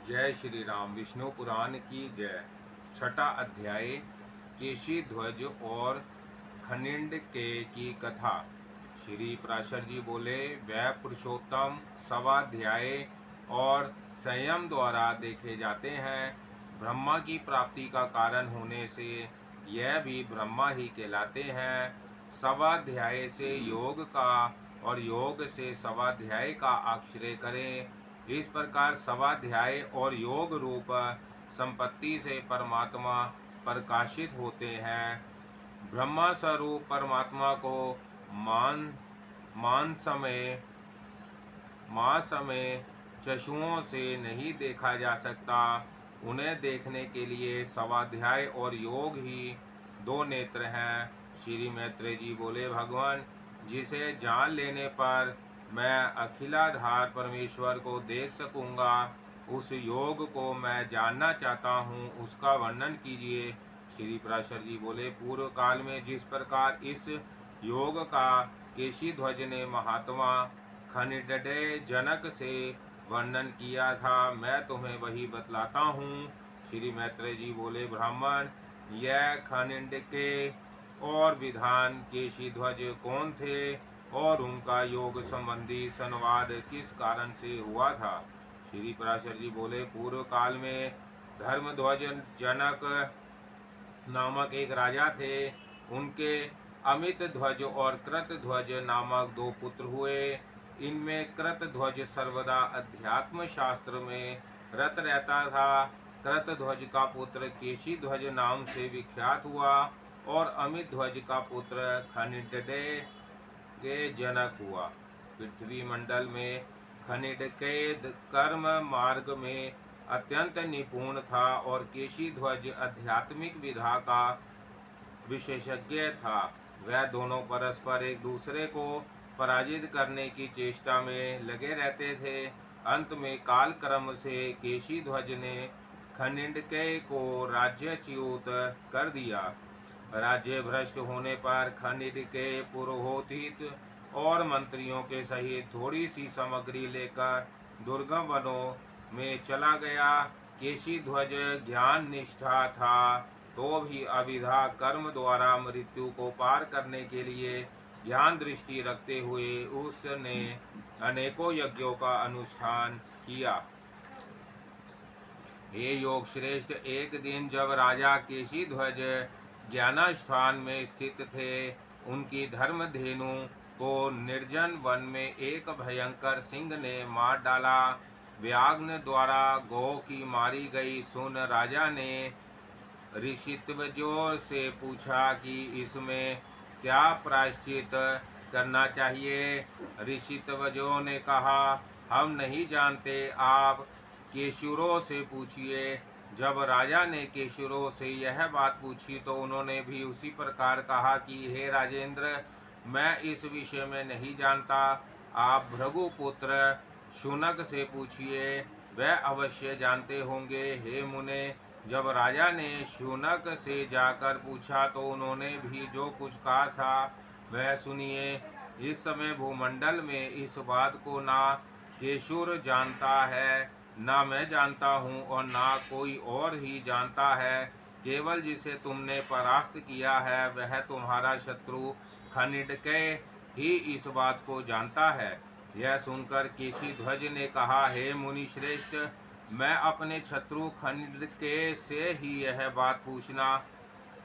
जय श्री राम। विष्णु पुराण की जय। छठा अध्याय केशी ध्वज और खनिंड के की कथा। श्री पराशर जी बोले, वह पुरुषोत्तम स्वाध्याय और संयम द्वारा देखे जाते हैं। ब्रह्मा की प्राप्ति का कारण होने से यह भी ब्रह्मा ही कहलाते हैं। स्वाध्याय से योग का और योग से स्वाध्याय का आश्रय करें। इस प्रकार स्वाध्याय और योग रूप संपत्ति से परमात्मा प्रकाशित होते हैं। ब्रह्मा स्वरूप परमात्मा को मास में चक्षुओं से नहीं देखा जा सकता। उन्हें देखने के लिए स्वाध्याय और योग ही दो नेत्र हैं। श्री मैत्रेय जी बोले, भगवान, जिसे जान लेने पर मैं अखिलाधार परमेश्वर को देख सकूंगा, उस योग को मैं जानना चाहता हूँ, उसका वर्णन कीजिए। श्री पराशर जी बोले, पूर्व काल में जिस प्रकार इस योग का केशी ध्वज ने महात्मा खनिडे जनक से वर्णन किया था, मैं तुम्हें वही बतलाता हूँ। श्री मैत्रेय जी बोले, ब्राह्मण, यह खनिंडके और विधान केशी ध्वज कौन थे और उनका योग संबंधी संवाद किस कारण से हुआ था? श्री पराशर जी बोले, पूर्व काल में धर्मध्वज जनक नामक एक राजा थे। उनके अमित ध्वज और कृत ध्वज नामक दो पुत्र हुए। इनमें कृत ध्वज सर्वदा अध्यात्म शास्त्र में रत रहता था। कृत ध्वज का पुत्र केशी ध्वज नाम से विख्यात हुआ और अमित ध्वज का पुत्र खनिडे के जनक हुआ। पृथ्वी मंडल में खनिडके कर्म मार्ग में अत्यंत निपुण था और केशी ध्वज आध्यात्मिक विधा का विशेषज्ञ था। वह दोनों परस्पर एक दूसरे को पराजित करने की चेष्टा में लगे रहते थे। अंत में काल क्रम से केशी ध्वज ने खनिंडके को राज्यच्युत कर दिया। राज्य भ्रष्ट होने पर खनिंडके पुरोहित और मंत्रियों के सहित थोड़ी सी सामग्री लेकर दुर्गम वनों में चला गया। केशी ध्वज ज्ञान निष्ठा था, तो भी अविधा कर्म द्वारा मृत्यु को पार करने के लिए ज्ञान दृष्टि रखते हुए उसने अनेकों यज्ञों का अनुष्ठान किया। हे योग श्रेष्ठ, एक दिन जब राजा केशी ध्वज ज्ञानाष्ठान में स्थित थे, उनकी धर्मधेनु को निर्जन वन में एक भयंकर सिंह ने मार डाला। व्याघ्र द्वारा गौ की मारी गई सुन राजा ने ऋषित्वजों से पूछा कि इसमें क्या प्रायश्चित करना चाहिए। ऋषित्वजों ने कहा, हम नहीं जानते, आप केशुरों से पूछिए। जब राजा ने केशुरों से यह बात पूछी तो उन्होंने भी उसी प्रकार कहा कि हे राजेंद्र, मैं इस विषय में नहीं जानता, आप भृगुपुत्र शुनक से पूछिए, वह अवश्य जानते होंगे। हे मुने, जब राजा ने शुनक से जाकर पूछा तो उन्होंने भी जो कुछ कहा था वह सुनिए। इस समय भूमंडल में इस बात को ना केशुर जानता है, ना मैं जानता हूँ और ना कोई और ही जानता है। केवल जिसे तुमने परास्त किया है वह तुम्हारा शत्रु खनिंडके ही इस बात को जानता है। यह सुनकर केशी ध्वज ने कहा, हे मुनि श्रेष्ठ, मैं अपने शत्रु खनिंडके से ही यह बात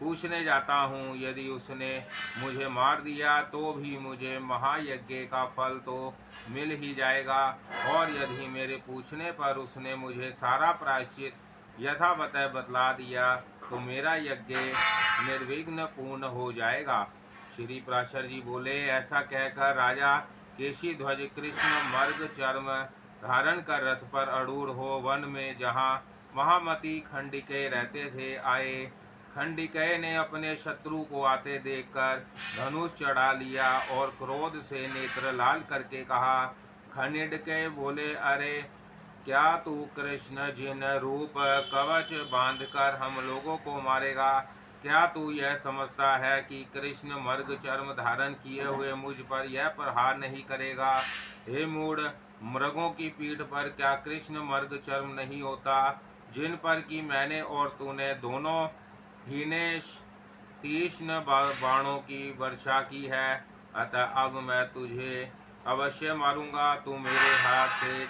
पूछने जाता हूँ। यदि उसने मुझे मार दिया तो भी मुझे महायज्ञ का फल तो मिल ही जाएगा, और यदि मेरे पूछने पर उसने मुझे सारा प्रायश्चित यथावत बतला दिया तो मेरा यज्ञ निर्विघ्न पूर्ण हो जाएगा। श्री पराशर जी बोले, ऐसा कहकर राजा केशी ध्वज कृष्ण मर्ग चर्म धारण कर रथ पर अरूढ़ हो वन में जहाँ महामती खंडिके रहते थे आए। खंडिके ने अपने शत्रु को आते देखकर धनुष चढ़ा लिया और क्रोध से नेत्र लाल करके कहा। खनिंडके बोले, अरे क्या तू कृष्ण जिन रूप कवच बांधकर हम लोगों को मारेगा, क्या तू यह समझता है कि कृष्ण मर्ग चर्म धारण किए हुए मुझ पर यह प्रहार नहीं करेगा? हे मूढ़, मृगों की पीठ पर क्या कृष्ण मर्ग चर्म नहीं होता, जिन पर कि मैंने और तूने दोनों ही ने तीक्ष्ण बाणों की वर्षा की है। अतः अब मैं तुझे अवश्य मारूंगा, तू मेरे हाथ से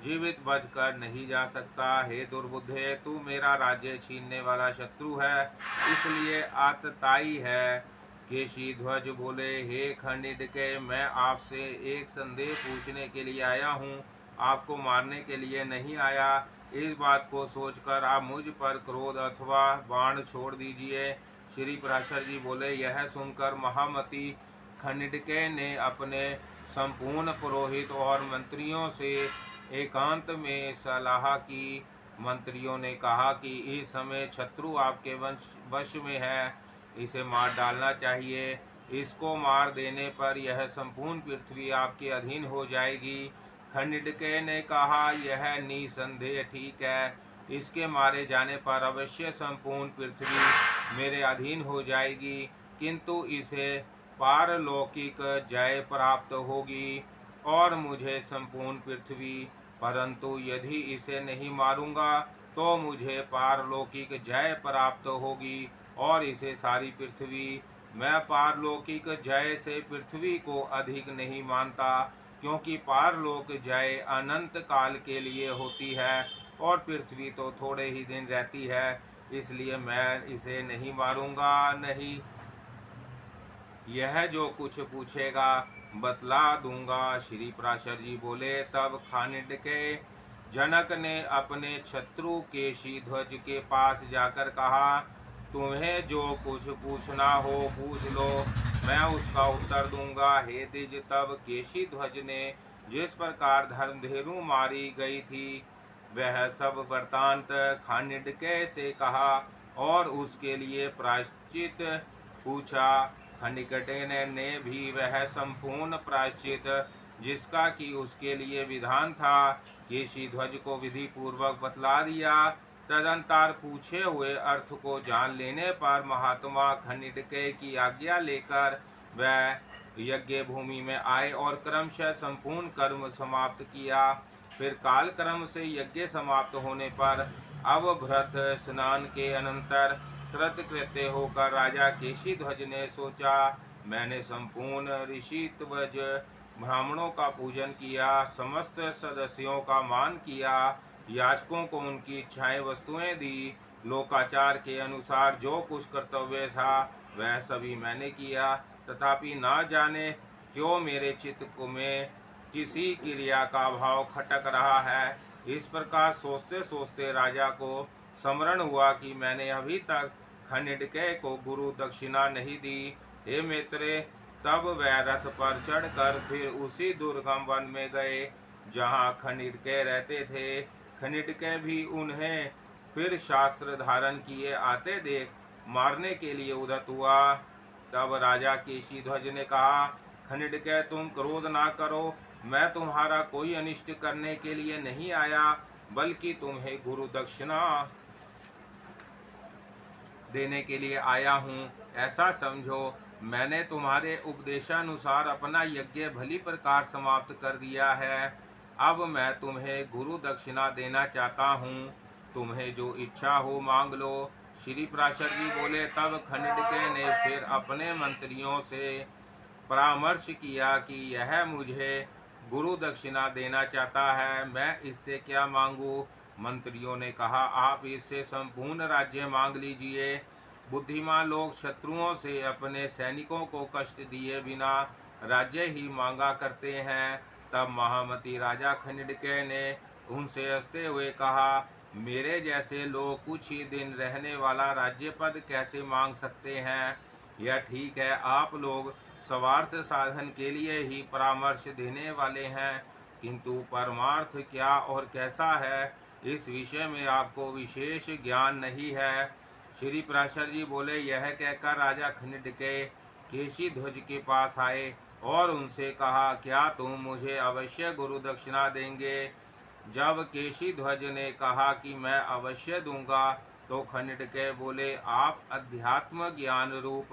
जीवित बचकर नहीं जा सकता। हे दुर्बुद्धे, तू मेरा राज्य छीनने वाला शत्रु है, इसलिए आतताई है। केशी ध्वज बोले, हे खंडिके, मैं आपसे एक संदेह पूछने के लिए आया हूँ, आपको मारने के लिए नहीं आया। इस बात को सोचकर आप मुझ पर क्रोध अथवा बाण छोड़ दीजिए। श्री पराशर जी बोले, यह सुनकर महामती खंडिके ने अपने संपूर्ण पुरोहित और मंत्रियों से एकांत में सलाह की। मंत्रियों ने कहा कि इस समय शत्रु आपके वश में है, इसे मार डालना चाहिए। इसको मार देने पर यह संपूर्ण पृथ्वी आपके अधीन हो जाएगी। खंडिके ने कहा, यह निसंदेह ठीक है, इसके मारे जाने पर अवश्य संपूर्ण पृथ्वी मेरे अधीन हो जाएगी, किंतु इसे पारलौकिक जय प्राप्त होगी और मुझे संपूर्ण पृथ्वी। परंतु यदि इसे नहीं मारूंगा तो मुझे पारलौकिक जय प्राप्त होगी और इसे सारी पृथ्वी। मैं पारलौकिक जय से पृथ्वी को अधिक नहीं मानता, क्योंकि पारलोक जय अनंत काल के लिए होती है और पृथ्वी तो थोड़े ही दिन रहती है, इसलिए मैं इसे नहीं मारूंगा। नहीं, यह जो कुछ पूछेगा बतला दूंगा। श्री पराशर जी बोले, तब खांडिके जनक ने अपने शत्रु केशी ध्वज के पास जाकर कहा, तुम्हें जो कुछ पूछना हो पूछ लो, मैं उसका उत्तर दूंगा। हे द्विज, तब केशी ध्वज ने जिस प्रकार धर्मधेनु मारी गई थी वह सब वृतांत खांडिके से कहा और उसके लिए प्रायश्चित पूछा। खंडिके ने भी वह संपूर्ण प्रायश्चित जिसका कि उसके लिए विधान था केशी ध्वज को विधि पूर्वक बतला दिया। तदंतर पूछे हुए अर्थ को जान लेने पर महात्मा खंडिके की आज्ञा लेकर वह यज्ञ भूमि में आए और क्रमशः संपूर्ण कर्म समाप्त किया। फिर काल क्रम से यज्ञ समाप्त होने पर अवभृत स्नान के अनंतर कृतकृत्य होकर राजा केशी ध्वज ने सोचा, मैंने संपूर्ण ऋषित्वज ब्राह्मणों का पूजन किया, समस्त सदस्यों का मान किया, याचकों को उनकी इच्छाएं वस्तुएं दी, लोकाचार के अनुसार जो कुछ कर्तव्य था वह सभी मैंने किया, तथापि ना जाने क्यों मेरे चित्त में किसी क्रिया का भाव खटक रहा है। इस प्रकार सोचते सोचते राजा को स्मरण हुआ कि मैंने अभी तक खंडिके को गुरु दक्षिणा नहीं दी। हे मित्रे, तब वह रथ पर चढ़कर फिर उसी दुर्गम वन में गए जहाँ खंडिके रहते थे। खंडिके भी उन्हें फिर शास्त्र धारण किए आते देख मारने के लिए उद्यत हुआ। तब राजा केशी ध्वज ने कहा, खंडिके, तुम क्रोध ना करो, मैं तुम्हारा कोई अनिष्ट करने के लिए नहीं आया, बल्कि तुम्हें गुरु दक्षिणा देने के लिए आया हूँ। ऐसा समझो, मैंने तुम्हारे उपदेशानुसार अपना यज्ञ भली प्रकार समाप्त कर दिया है। अब मैं तुम्हें गुरु दक्षिणा देना चाहता हूँ, तुम्हें जो इच्छा हो मांग लो। श्री पराशर जी बोले, तब खंडिके ने फिर अपने मंत्रियों से परामर्श किया कि यह मुझे गुरु दक्षिणा देना चाहता है, मैं इससे क्या मांगू। मंत्रियों ने कहा, आप इससे संपूर्ण राज्य मांग लीजिए। बुद्धिमान लोग शत्रुओं से अपने सैनिकों को कष्ट दिए बिना राज्य ही मांगा करते हैं। तब महामती राजा खंडिके ने उनसे हंसते हुए कहा, मेरे जैसे लोग कुछ ही दिन रहने वाला राज्य पद कैसे मांग सकते हैं। यह ठीक है, आप लोग स्वार्थ साधन के लिए ही परामर्श देने वाले हैं, किंतु परमार्थ क्या और कैसा है इस विषय में आपको विशेष ज्ञान नहीं है। श्री पराशर जी बोले, यह कहकर राजा खंडिके केशी ध्वज के पास आए और उनसे कहा, क्या तुम मुझे अवश्य गुरु दक्षिणा देंगे। जब केशी ध्वज ने कहा कि मैं अवश्य दूंगा, तो खंडिके बोले, आप अध्यात्म ज्ञान रूप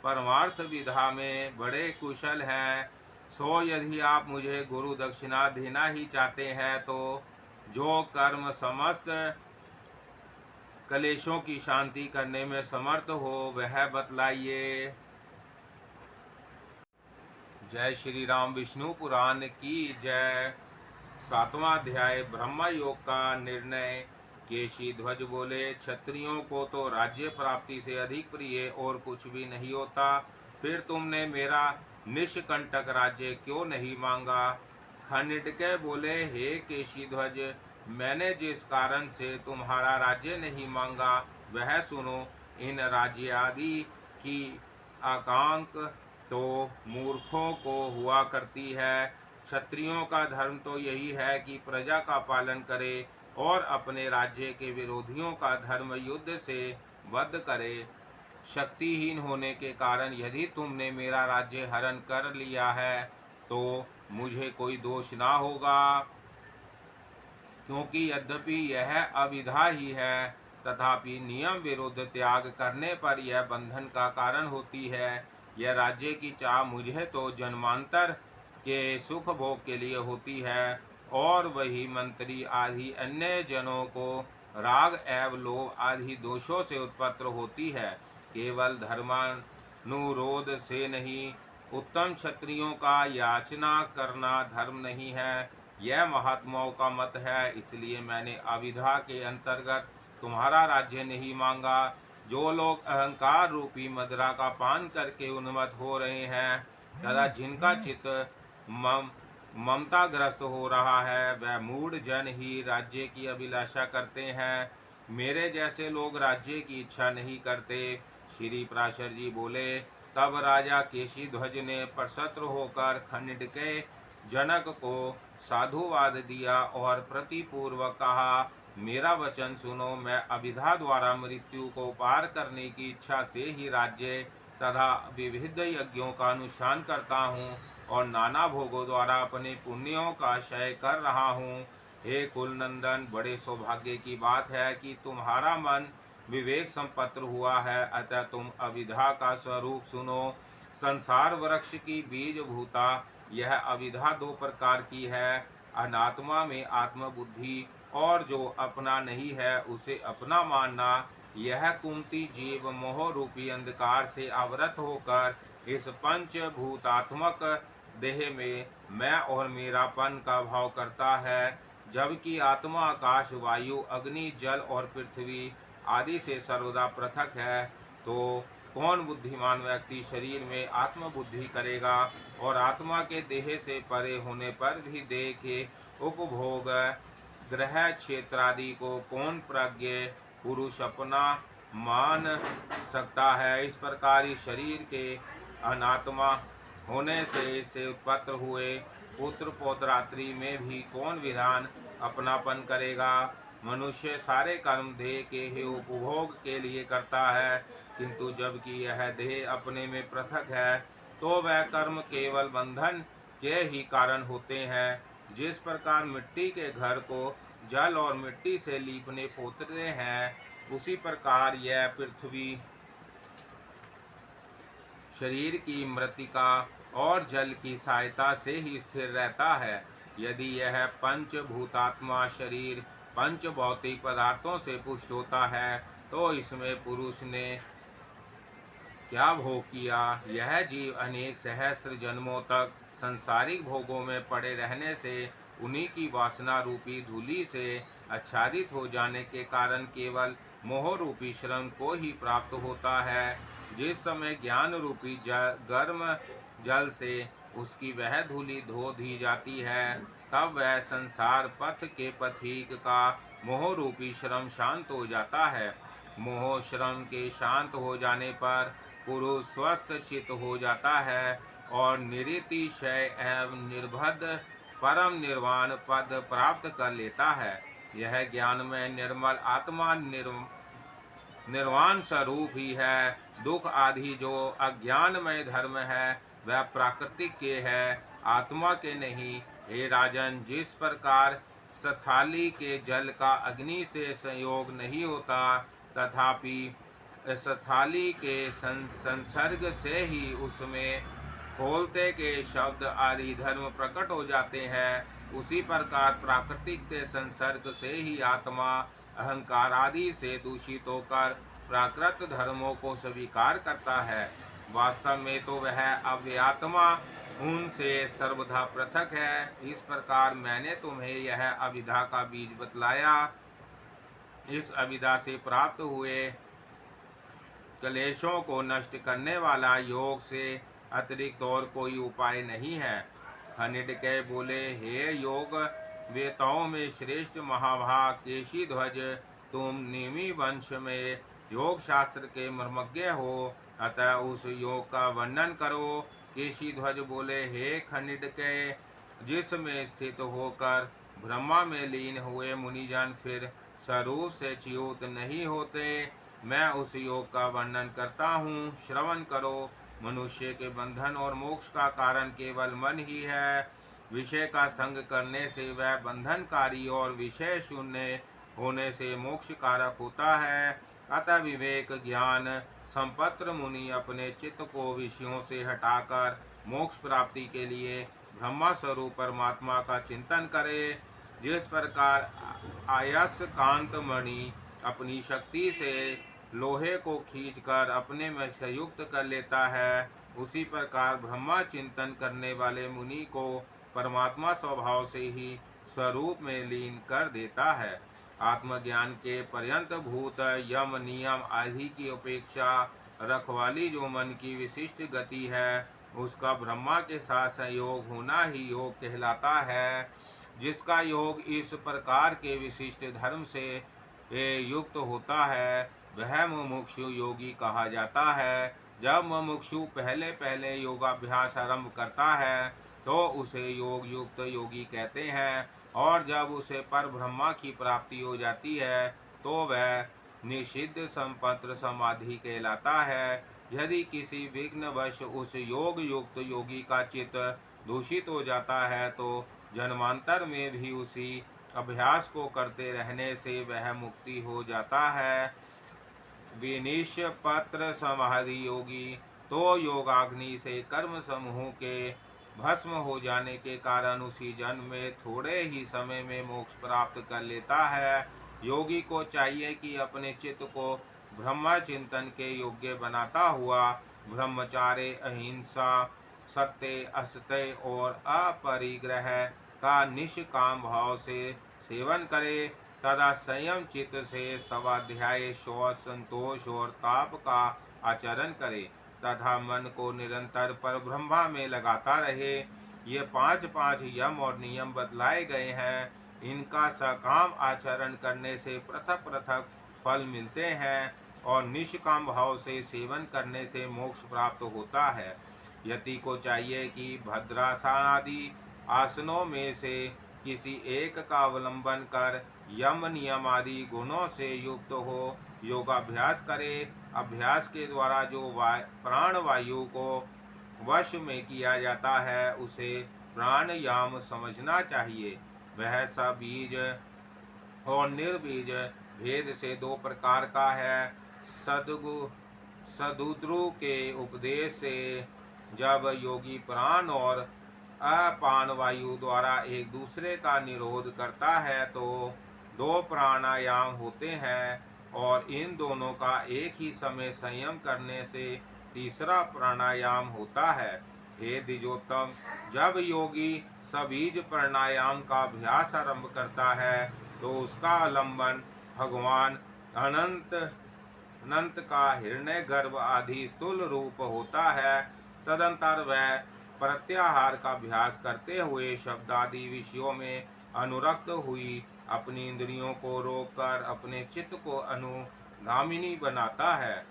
परमार्थ विधा में बड़े कुशल हैं। सो यदि आप मुझे गुरु दक्षिणा देना ही चाहते हैं तो जो कर्म समस्त कलेशों की शांति करने में समर्थ हो वह बतलाइए। जय श्री राम। विष्णु पुराण की जय। 7वां अध्याय ब्रह्म योग का निर्णय। केशी ध्वज बोले, क्षत्रियों को तो राज्य प्राप्ति से अधिक प्रिय और कुछ भी नहीं होता, फिर तुमने मेरा निष्कंटक राज्य क्यों नहीं मांगा। खंडिके बोले, हे केशी ध्वज, मैंने जिस कारण से तुम्हारा राज्य नहीं मांगा वह सुनो। इन राज्य आदि की आकांक्षा तो मूर्खों को हुआ करती है। क्षत्रियों का धर्म तो यही है कि प्रजा का पालन करे और अपने राज्य के विरोधियों का धर्म युद्ध से वध करे। शक्तिहीन होने के कारण यदि तुमने मेरा राज्य हरण कर लिया है तो मुझे कोई दोष ना होगा, क्योंकि यद्यपि यह अविधा ही है तथापि नियम विरुद्ध त्याग करने पर यह बंधन का कारण होती है। यह राज्य की चाह मुझे तो जन्मांतर के सुख भोग के लिए होती है और वही मंत्री आदि अन्य जनों को राग एवं लोभ आदि दोषों से उत्पन्न होती है। केवल धर्मानुरोध से नहीं, उत्तम क्षत्रियों का याचना करना धर्म नहीं है, यह महात्माओं का मत है। इसलिए मैंने अविधा के अंतर्गत तुम्हारा राज्य नहीं मांगा। जो लोग अहंकार रूपी मदिरा का पान करके उन्मत्त हो रहे हैं तथा जिनका चित्त ममताग्रस्त हो रहा है, वह मूढ़ जन ही राज्य की अभिलाषा करते हैं। मेरे जैसे लोग राज्य की इच्छा नहीं करते। श्री पराशर जी बोले, तब राजा केशी ध्वज ने प्रसन्न होकर खंडिके जनक को साधुवाद दिया और प्रतिपूर्वक कहा, मेरा वचन सुनो। मैं अभिधा द्वारा मृत्यु को पार करने की इच्छा से ही राज्य तथा विविध यज्ञों का अनुष्ठान करता हूँ और नाना भोगों द्वारा अपने पुण्यों का क्षय कर रहा हूँ। हे कुलनंदन, बड़े सौभाग्य की बात है कि तुम्हारा मन विवेक संपन्न हुआ है, अतः तुम अविधा का स्वरूप सुनो। संसार वृक्ष की बीज भूता यह अविधा दो प्रकार की है, अनात्मा में आत्मबुद्धि और जो अपना नहीं है उसे अपना मानना। यह कुंती जीव मोह रूपी अंधकार से आवृत होकर इस पंचभूतात्मक देह में मैं और मेरापन का भाव करता है, जबकि आत्मा आकाश, वायु, अग्नि, जल और पृथ्वी आदि से सर्वदा पृथक है। तो कौन बुद्धिमान व्यक्ति शरीर में आत्मबुद्धि करेगा और आत्मा के देह से परे होने पर भी देह के उपभोग ग्रह क्षेत्र आदि को कौन प्रज्ञ पुरुष अपना मान सकता है। इस प्रकार इस शरीर के अनात्मा होने से इससे उत्पन्न हुए पुत्र पौत्रात्रि में भी कौन विधान अपनापन करेगा। मनुष्य सारे कर्म देह के ही उपभोग के लिए करता है, किंतु जबकि यह देह अपने में पृथक है तो वह कर्म केवल बंधन के ही कारण होते हैं। जिस प्रकार मिट्टी के घर को जल और मिट्टी से लीपने पोतते हैं, उसी प्रकार यह पृथ्वी शरीर की मृतिका और जल की सहायता से ही स्थिर रहता है। यदि यह पंचभूतात्मा शरीर पंच भौतिक पदार्थों से पुष्ट होता है तो इसमें पुरुष ने क्या भोग किया। यह जीव अनेक सहस्त्र जन्मों तक संसारिक भोगों में पड़े रहने से उन्हीं की वासना रूपी धूलि से आच्छादित हो जाने के कारण केवल मोह रूपी श्रम को ही प्राप्त होता है। जिस समय ज्ञान रूपी गर्म जल से उसकी वह धूलि धो दी जाती है, तब वह संसार पथ के पथिक का मोह रूपी श्रम शांत हो जाता है। मोह श्रम के शांत हो जाने पर पुरुष स्वस्थ चित्त हो जाता है और निरतिशय एवं निर्भद परम निर्वाण पद प्राप्त कर लेता है। यह ज्ञान में निर्मल आत्मा निर्वाण स्वरूप ही है। दुख आदि जो अज्ञानमय धर्म है वह प्राकृतिक के है, आत्मा के नहीं। हे राजन, जिस प्रकार स्थली के जल का अग्नि से संयोग नहीं होता तथापि स्थली के संसर्ग से ही उसमें खोलते के शब्द आदि धर्म प्रकट हो जाते हैं, उसी प्रकार प्राकृतिक के संसर्ग से ही आत्मा अहंकार आदि से दूषित होकर प्राकृत धर्मों को स्वीकार करता है। वास्तव में तो वह अव्यात्मा उनसे सर्वथा पृथक है। इस प्रकार मैंने तुम्हें यह अविद्या का बीज बतलाया। इस अविद्या से प्राप्त हुए क्लेशों को नष्ट करने वाला योग से अतिरिक्त और कोई उपाय नहीं है। खनिडकय बोले, हे योग वेताओं में श्रेष्ठ महाभाग केशी ध्वज, तुम निमि वंश में योग शास्त्र के मर्मज्ञ हो, अतः उस योग का वर्णन करो। केशी ध्वज बोले, हे खनिडकय, जिसमें स्थित होकर ब्रह्मा में लीन हुए मुनिजन फिर स्वरूप से च्युत नहीं होते, मैं उस योग का वर्णन करता हूँ, श्रवण करो। मनुष्य के बंधन और मोक्ष का कारण केवल मन ही है। विषय का संग करने से वह बंधनकारी और विषय शून्य होने से मोक्ष कारक होता है। अतः विवेक ज्ञान संपत्र मुनि अपने चित्त को विषयों से हटाकर मोक्ष प्राप्ति के लिए ब्रह्मा स्वरूप परमात्मा का चिंतन करे। जिस प्रकार आयस कांत मणि अपनी शक्ति से लोहे को खींचकर अपने में संयुक्त कर लेता है, उसी प्रकार ब्रह्मा चिंतन करने वाले मुनि को परमात्मा स्वभाव से ही स्वरूप में लीन कर देता है। आत्मज्ञान के पर्यंत भूत यम नियम आदि की अपेक्षा रखवाली जो मन की विशिष्ट गति है, उसका ब्रह्मा के साथ संयोग होना ही योग कहलाता है। जिसका योग इस प्रकार के विशिष्ट धर्म से युक्त होता है, वह मुमुक्षु योगी कहा जाता है। जब मुमुक्षु पहले पहले योगाभ्यास आरंभ करता है तो उसे योग युक्त योगी कहते हैं, और जब उसे पर ब्रह्मा की प्राप्ति हो जाती है तो वह निषिद्ध संपत्र समाधि कहलाता है। यदि किसी विघ्नवश उस योग युक्त योगी का चित्त दूषित हो जाता है तो जन्मांतर में भी उसी अभ्यास को करते रहने से वह मुक्ति हो जाता है। विनिष्पत्र समाधि योगी तो योगाग्नि से कर्म समूह के भस्म हो जाने के कारण उसी जन्म में थोड़े ही समय में मोक्ष प्राप्त कर लेता है। योगी को चाहिए कि अपने चित्त को ब्रह्म चिंतन के योग्य बनाता हुआ ब्रह्मचार्य, अहिंसा, सत्य, असत्य और अपरिग्रह का निष्काम भाव से सेवन करे, तथा संयम चित्त से स्वाध्याय, शौच, संतोष और ताप का आचरण करे, तथा मन को निरंतर पर ब्रह्मा में लगाता रहे। ये पांच यम और नियम बतलाए गए हैं। इनका सकाम आचरण करने से पृथक पृथक फल मिलते हैं और निष्काम भाव से सेवन करने से मोक्ष प्राप्त होता है। यति को चाहिए कि भद्रासन आदि आसनों में से किसी एक का अवलंबन कर यम नियम आदि गुणों से युक्त हो योगाभ्यास करे। अभ्यास के द्वारा जो प्राण वायु को वश में किया जाता है उसे प्राणायाम समझना चाहिए। वह सबीज और निर्बीज भेद से दो प्रकार का है। सदुद्रु के उपदेश से जब योगी प्राण और अपान वायु द्वारा एक दूसरे का निरोध करता है तो दो प्राणायाम होते हैं, और इन दोनों का एक ही समय संयम करने से तीसरा प्राणायाम होता है। हे द्विजोत्तम, जब योगी सबीज प्राणायाम का अभ्यास आरंभ करता है तो उसका आलंबन भगवान अनंत का हिरण्य गर्भ आदि स्थूल रूप होता है। तदंतर वह प्रत्याहार का अभ्यास करते हुए शब्द आदि विषयों में अनुरक्त हुई अपनी इंद्रियों को रोककर अपने चित्त को अनुगामिनी बनाता है।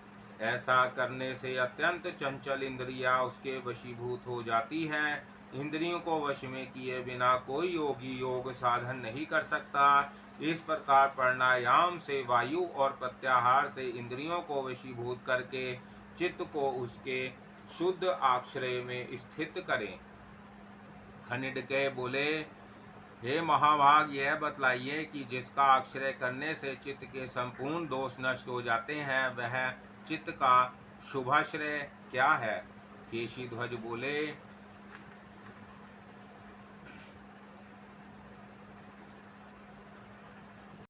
ऐसा करने से अत्यंत चंचल इंद्रियां उसके वशीभूत हो जाती हैं। इंद्रियों को वश में किए बिना कोई योगी योग साधन नहीं कर सकता। इस प्रकार प्राणायाम से वायु और प्रत्याहार से इंद्रियों को वशीभूत करके चित्त को उसके शुद्ध आश्रय में स्थित करें। खनिडकय बोले, हे महाभाग, यह बतलाइए कि जिसका आश्रय करने से चित्त के संपूर्ण दोष नष्ट हो जाते हैं, वह चित्त का शुभाश्रय क्या है? केशी ध्वज बोले